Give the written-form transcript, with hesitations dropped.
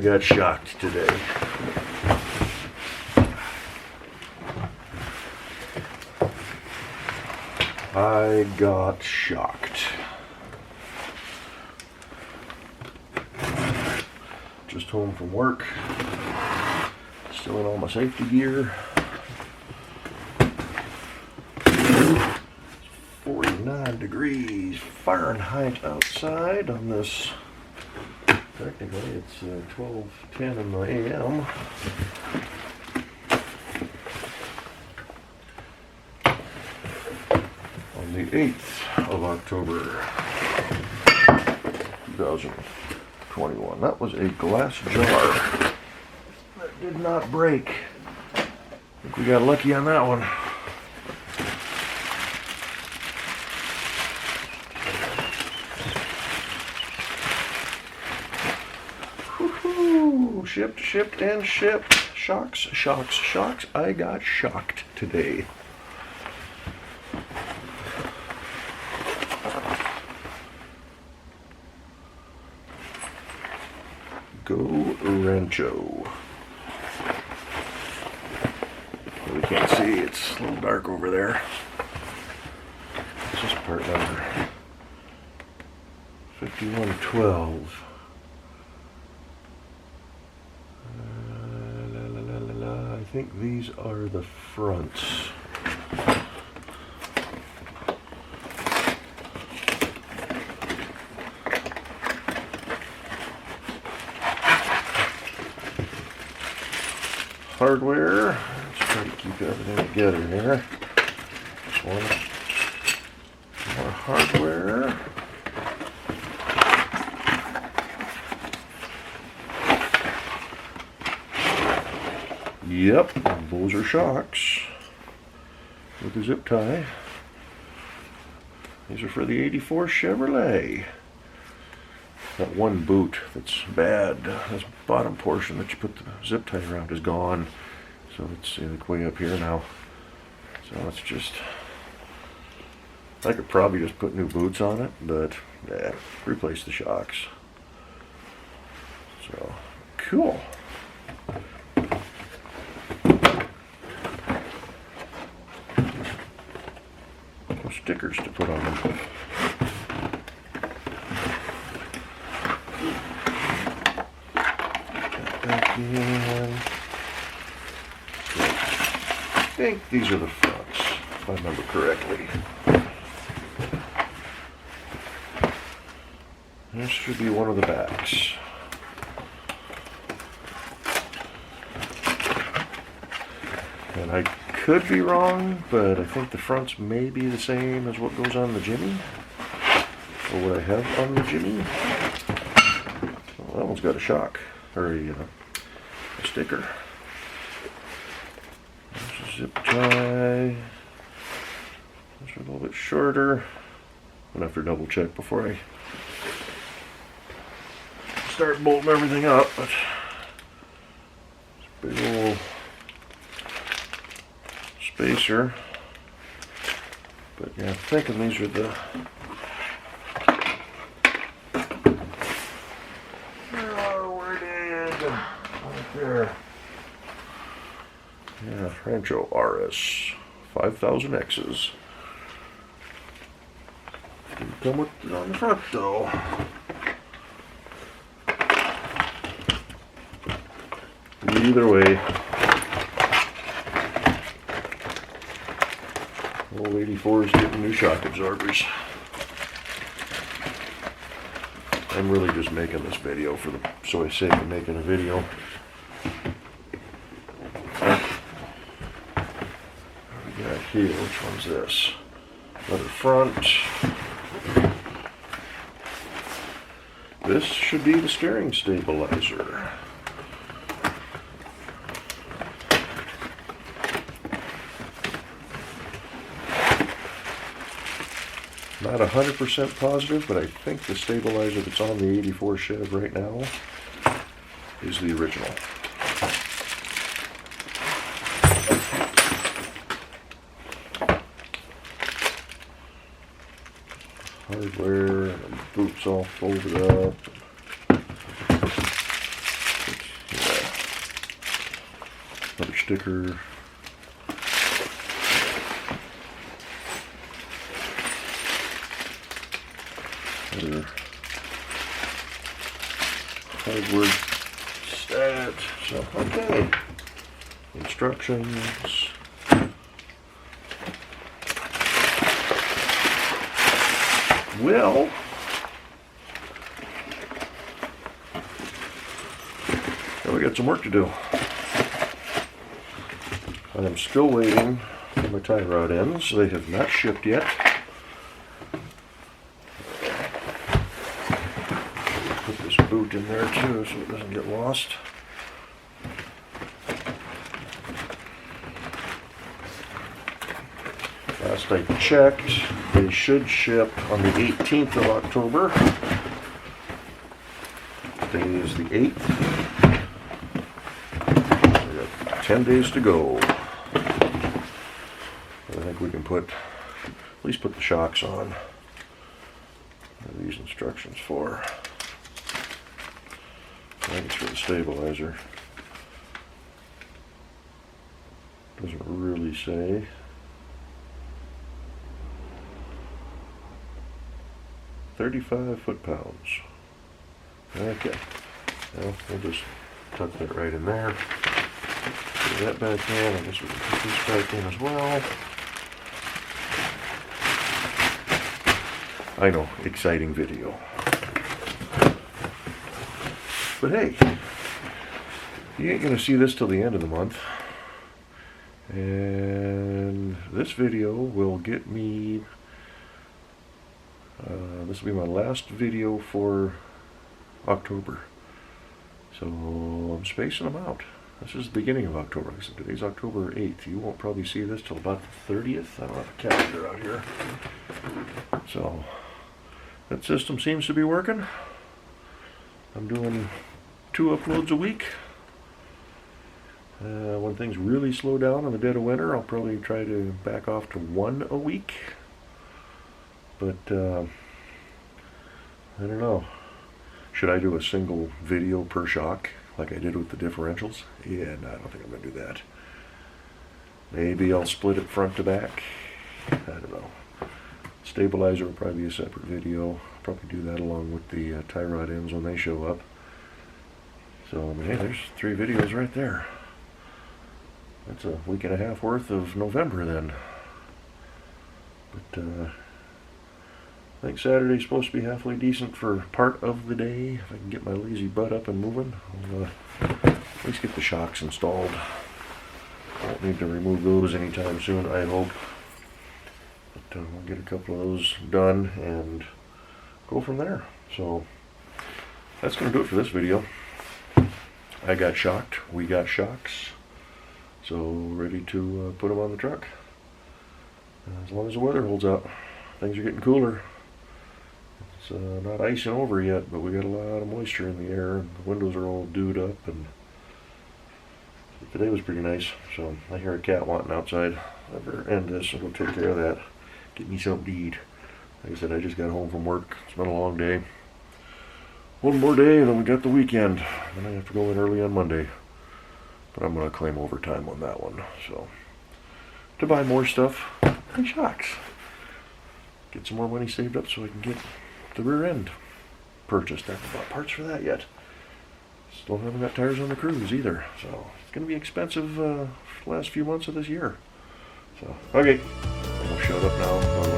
got shocked today. I got shocked. Just home from work. Still in all my safety gear. 49 degrees Fahrenheit outside on this. Technically, it's 12:10 in the a.m. On the 8th of October, 2021. That was a glass jar that did not break. I think we got lucky on that one. Shipped, and shipped. Shocks. I got shocked today. Go Rancho. We can't see, it's a little dark over there. This is part number 5112. I think these are the fronts. Hardware. Let's try to keep everything together here. Just one more hardware. Yep, those are shocks with a zip tie. These are for the '84 Chevrolet. That one boot that's bad, this bottom portion that you put the zip tie around is gone. So it's like way up here now. So it's just, I could probably just put new boots on it, but yeah, replace the shocks. So, cool. Stickers to put on them. Back in. I think these are the fronts, if I remember correctly. This should be one of the backs. And I could be wrong, but I think the fronts may be the same as what goes on the Jimmy, or what I have on the Jimmy. Well, that one's got a shock, or a sticker. There's a zip tie. Those are a little bit shorter. I'm gonna have to double check before I start bolting everything up, but it's a big old spacer. But yeah, I'm thinking these are the where it is right there. Yeah, Rancho RS 5000X's. Didn't come with it on the front though. Either way, old 84 is getting new shock absorbers. I'm really just making this video for the sake of making a video. What we got here? Which one's this? Another front. This should be the steering stabilizer. Not 100% positive, but I think the stabilizer that's on the 84 Chev right now is the original. Hardware, and boots all folded up. sticker. Other hardwood stat. So, okay. Instructions. Well, now we got some work to do. I'm still waiting for my tie rod ends. They have not shipped yet. Put this boot in there too so it doesn't get lost. Last I checked, they should ship on the 18th of October. Today is the 8th. We got 10 days to go. I think we can at least put the shocks on. What are these instructions for? I think it's for the stabilizer. Doesn't really say. 35 foot-pounds. Okay. Well, we'll just tuck that right in there. Put that back in. I guess we can put this back in as well. I know, exciting video. But hey, you ain't gonna see this till the end of the month. And this video will get me, this will be my last video for October. So I'm spacing them out. This is the beginning of October. Like I said, today's October 8th. You won't probably see this till about the 30th. I don't have a calendar out here. So that system seems to be working. I'm doing 2 uploads a week. When things really slow down in the dead of winter, I'll probably try to back off to 1 a week. But I don't know. Should I do a single video per shock like I did with the differentials? Yeah, no, I don't think I'm going to do that. Maybe I'll split it front to back. I don't know. Stabilizer will probably be a separate video. I'll probably do that along with the tie rod ends when they show up. So, I mean, hey, there's 3 videos right there. That's a week and a half worth of November then. But I think Saturday's supposed to be halfway decent for part of the day. If I can get my lazy butt up and moving, I'll at least get the shocks installed. I won't need to remove those anytime soon, I hope. But we'll get a couple of those done and go from there. So that's going to do it for this video. I got shocked. We got shocks. So ready to put them on the truck. As long as the weather holds out. Things are getting cooler. It's not icing over yet, but we got a lot of moisture in the air, and the windows are all dewed up, and today was pretty nice. So I hear a cat wanting outside. I better end this and go take care of that. Get me something to eat. Like I said, I just got home from work. It's been a long day. One more day, and then we got the weekend. Then I have to go in early on Monday. But I'm going to claim overtime on that one. So to buy more stuff and shocks. Get some more money saved up so I can get the rear end purchased. I haven't bought parts for that yet. Still haven't got tires on the Cruise either. So it's going to be expensive the last few months of this year. So, okay. I'm going to shut up now.